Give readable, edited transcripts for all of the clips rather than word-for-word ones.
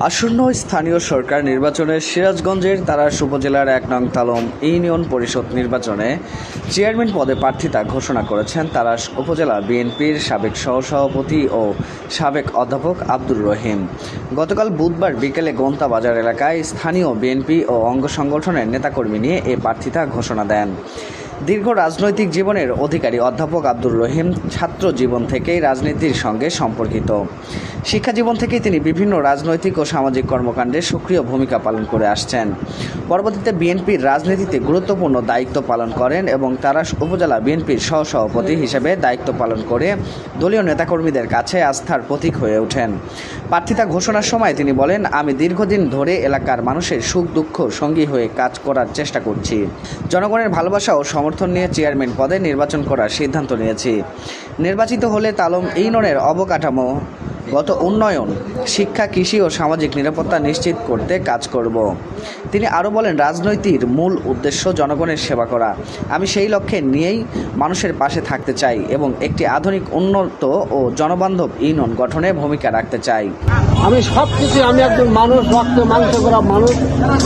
আসন্ন স্থানীয় সরকার নির্বাচনে সিরাজগঞ্জের তাড়াশ উপজেলার ১ নং তালম ইউনিয়ন পরিষদ নির্বাচনে চেয়ারম্যান পদে প্রার্থিতা ঘোষণা করেছেন তাড়াশ উপজেলা বিএনপির সাবেক সহসভাপতি ও সাবেক অধ্যাপক আব্দুর রহিম। গতকাল বুধবার বিকেলে গোন্তা বাজার এলাকায় স্থানীয় বিএনপি ও অঙ্গ সংগঠনের নেতাকর্মী নিয়ে এ প্রার্থিতা ঘোষণা দেন। দীর্ঘ রাজনৈতিক জীবনের অধিকারী অধ্যাপক আব্দুর রহিম ছাত্র জীবন থেকেই রাজনীতির সঙ্গে সম্পর্কিত। শিক্ষা জীবন থেকেই তিনি বিভিন্ন রাজনৈতিক ও সামাজিক কর্মকাণ্ডে সক্রিয় ভূমিকা পালন করে আসছেন। পরবর্তীতে বিএনপির রাজনীতিতে গুরুত্বপূর্ণ দায়িত্ব পালন করেন এবং তাড়াশ উপজেলা বিএনপির সহসভাপতি হিসেবে দায়িত্ব পালন করে দলীয় নেতাকর্মীদের কাছে আস্থার প্রতীক হয়ে ওঠেন। প্রার্থিতা ঘোষণার সময় তিনি বলেন, আমি দীর্ঘদিন ধরে এলাকার মানুষের সুখ দুঃখ সঙ্গী হয়ে কাজ করার চেষ্টা করছি। জনগণের ভালোবাসা ও সমর্থন নিয়ে চেয়ারম্যান পদে নির্বাচন করার সিদ্ধান্ত নিয়েছি। নির্বাচিত হলে তালম ইউনিয়নের অবকাঠামো গত উন্নয়ন, শিক্ষা, কৃষি ও সামাজিক নিরাপত্তা নিশ্চিত করতে কাজ করব। তিনি আরও বলেন, রাজনৈতিক মূল উদ্দেশ্য জনগণের সেবা করা। আমি সেই লক্ষ্যে নিয়েই মানুষের পাশে থাকতে চাই এবং একটি আধুনিক, উন্নত ও জনবান্ধব ইউনিয়ন গঠনে ভূমিকা রাখতে চাই। আমি সব কিছু, আমি একজন মানুষ, রক্তে মাংস করা মানুষ।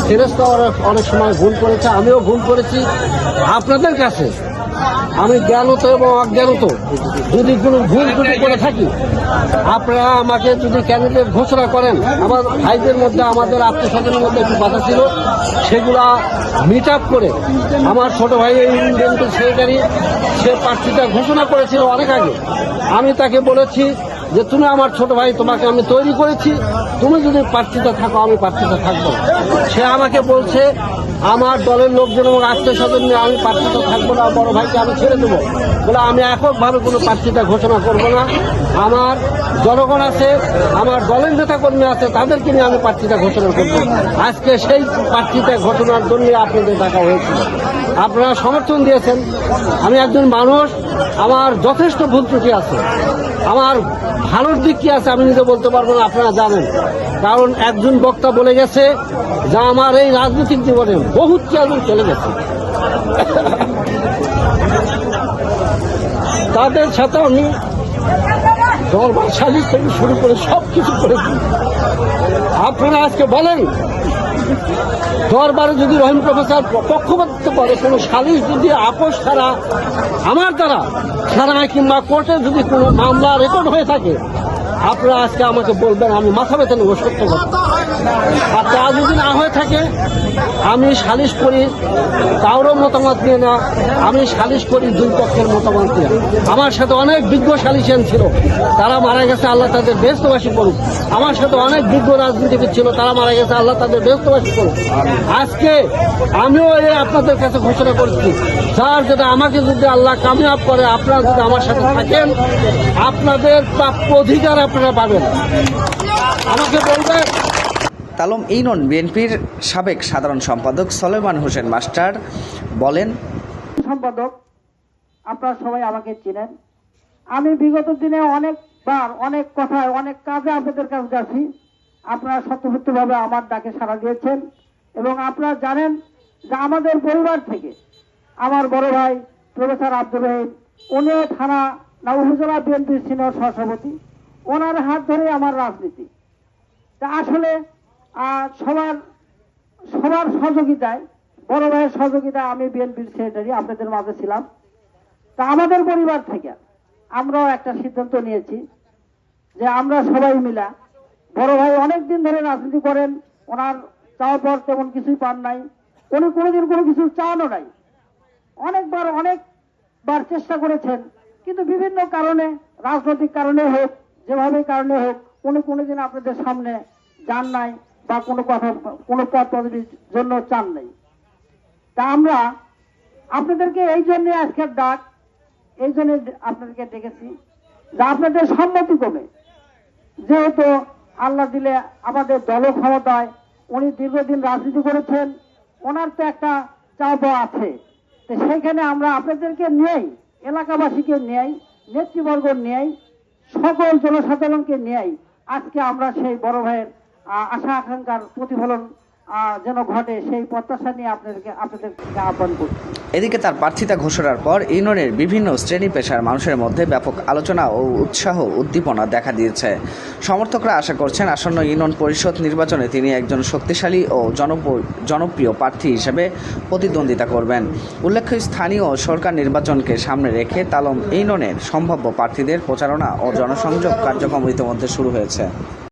ফেরেশতা অনেক সময় ভুল করেছে, আমিও ভুল করেছি। আপনাদের কাছে আমি জ্ঞানত এবং অজ্ঞানত যদি কোনো ভুল ত্রুটি করে থাকি, আপনারা আমাকে যদি ক্যান্ডিডেট ঘোষণা করেন। আমার ভাইদের মধ্যে, আমাদের আত্মীয়স্বজনের মধ্যে একটু কথা ছিল, সেগুলা মিট আপ করে আমার ছোট ভাই ইউনিয়ন সেক্রেটারি, সে প্রার্থীটা ঘোষণা করেছিল অনেক আগে। আমি তাকে বলেছি যে তুমি আমার ছোট ভাই, তোমাকে আমি তৈরি করেছি, তুমি যদি প্রার্থীটা থাকো আমি প্রার্থীটা থাকবো। সে আমাকে বলছে আমার দলের লোকজন এবং আত্মীয় স্বজন নিয়ে আমি প্রার্থীটা থাকবো না, বড় ভাইকে আমি ছেড়ে দেবো। বলে আমি এককভাবে কোনো প্রার্থীটা ঘোষণা করব না, আমার জনগণ আছে, আমার দলের নেতাকর্মী আছে, তাদেরকে নিয়ে আমি প্রার্থীটা ঘোষণা করব। আজকে সেই প্রার্থীটা ঘোষণার জন্য আপনাদের ডাকা হয়েছিল, আপনারা সমর্থন দিয়েছেন। আমি একজন মানুষ, আমার যথেষ্ট ভুল ত্রুটি আছে, আমার ভালোর দিক কি আছে আমি নিজে বলতে পারবো না, আপনারা জানেন। কারণ একজন বক্তা বলে গেছে যে আমার এই রাজনৈতিক জীবনে বহুত চেয়ারম্যান চলে গেছে, তাদের সাথে আমি দরবার সালিশ থেকে শুরু করে সব কিছু করেছি। আপনারা আজকে বলেন, দরবারে যদি রহিম প্রফেসর পক্ষপাতিত্ব করে, কোনো সালিশ যদি আপোষ ছাড়া আমার দ্বারা থানায় কিংবা কোর্টে যদি কোনো মামলা রেকর্ড হয়ে থাকে, আপনারা আজকে আমাকে বলবেন, আমি মাথা ব্যথা নেব সত্য কথা। আর তা যদি না হয়ে থাকে, আমি সালিশ করি কারোর মতামত নিয়ে না, আমি সালিশ করি দুই পক্ষের মতামত নিয়ে। আমার সাথে অনেক বিজ্ঞ সালিশিয়ান ছিল, তারা মারা গেছে, আল্লাহ তাদের বেহেশতবাসী করুক। আমার সাথে অনেক বিজ্ঞ রাজনীতিবিদ ছিল, তারা মারা গেছে, আল্লাহ তাদের বেহেশতবাসী করুক। আজকে আমিও এই আপনাদের কাছে ঘোষণা করছি, স্যার, যেটা আমাকে যদি আল্লাহ কামিয়াব করে, আপনারা যদি আমার সাথে থাকেন, আপনাদের প্রাপ্য অধিকার আপনারা পাবেন। আমাকে বলবেন। তালম ইউনিয়ন বিএনপির সাবেক সাধারণ সম্পাদক সলেমান হোসেন মাস্টার বলেন, সম্পাদক আপনারা সবাই আমাকে চিনেন। আমি বিগত দিনে অনেকবার, অনেক কথায়, অনেক কাজে আপনাদের কাছে যাচ্ছি। আপনারা স্বতঃস্ফূর্তভাবে আমার ডাকে সাড়া দিয়েছেন এবং আপনারা জানেন যে আমাদের পরিবার থেকে আমার বড় ভাই প্রফেসর আব্দুর রহিম, উনিও থানা উপজেলা বিএনপির সিনিয়র সহসভাপতি, ওনার হাত ধরে আমার রাজনীতি। তা আসলে সবার সহযোগিতায়, বড় ভাইয়ের সহযোগিতায় আমি বিএনপির সেক্রেটারি আপনাদের মাঝে ছিলাম। তা আমাদের পরিবার থেকে আমরাও একটা সিদ্ধান্ত নিয়েছি যে আমরা সবাই মিলা, বড় ভাই অনেক দিন ধরে রাজনীতি করেন, ওনার চাওয়ার পর তেমন কিছুই পান নাই, উনি কোনোদিন কোনো কিছু চাওয়ানো নাই। অনেকবার চেষ্টা করেছেন, কিন্তু বিভিন্ন কারণে, রাজনৈতিক কারণে হোক, যেভাবে কারণে হোক, উনি কোনোদিন আপনাদের সামনে যান নাই বা কোনো কথা, কোনো পদ পদবির জন্য চান নাই। তা আমরা আপনাদেরকে এই জন্য আজকের ডাক, এই জন্য আপনাদেরকে ডেকেছি যে আপনাদের সম্মতি কমে, যেহেতু আল্লাহ দিলে আমাদের দল ক্ষমতায়, উনি দীর্ঘদিন রাজনীতি করেছেন, ওনার তো একটা চাওয়া আছে। তো সেইখানে আমরা আপনাদেরকে নিয়েই, এলাকাবাসীকে নিয়েই, নেতৃবর্গ নিয়েই, সকল জনসাধারণকে নিয়েই আজকে আমরা সেই বড় ভাইয়ের আশা আকাঙ্ক্ষার প্রতিফলন যেন ঘটে সেই প্রত্যাশা নিয়ে আপনাদেরকে আহ্বান করছি। এদিকে তার প্রার্থিতা ঘোষণার পর ইউনিয়নের বিভিন্ন শ্রেণী পেশার মানুষের মধ্যে ব্যাপক আলোচনা ও উৎসাহ উদ্দীপনা দেখা দিয়েছে। সমর্থকরা আশা করছেন আসন্ন ইউনিয়ন পরিষদ নির্বাচনে তিনি একজন শক্তিশালী ও জনপ্রিয় প্রার্থী হিসেবে প্রতিদ্বন্দ্বিতা করবেন। উল্লেখ্য, স্থানীয় সরকার নির্বাচনকে সামনে রেখে তালম ইউনিয়নের সম্ভাব্য প্রার্থীদের প্রচারণা ও জনসংযোগ কার্যক্রম ইতিমধ্যে শুরু হয়েছে।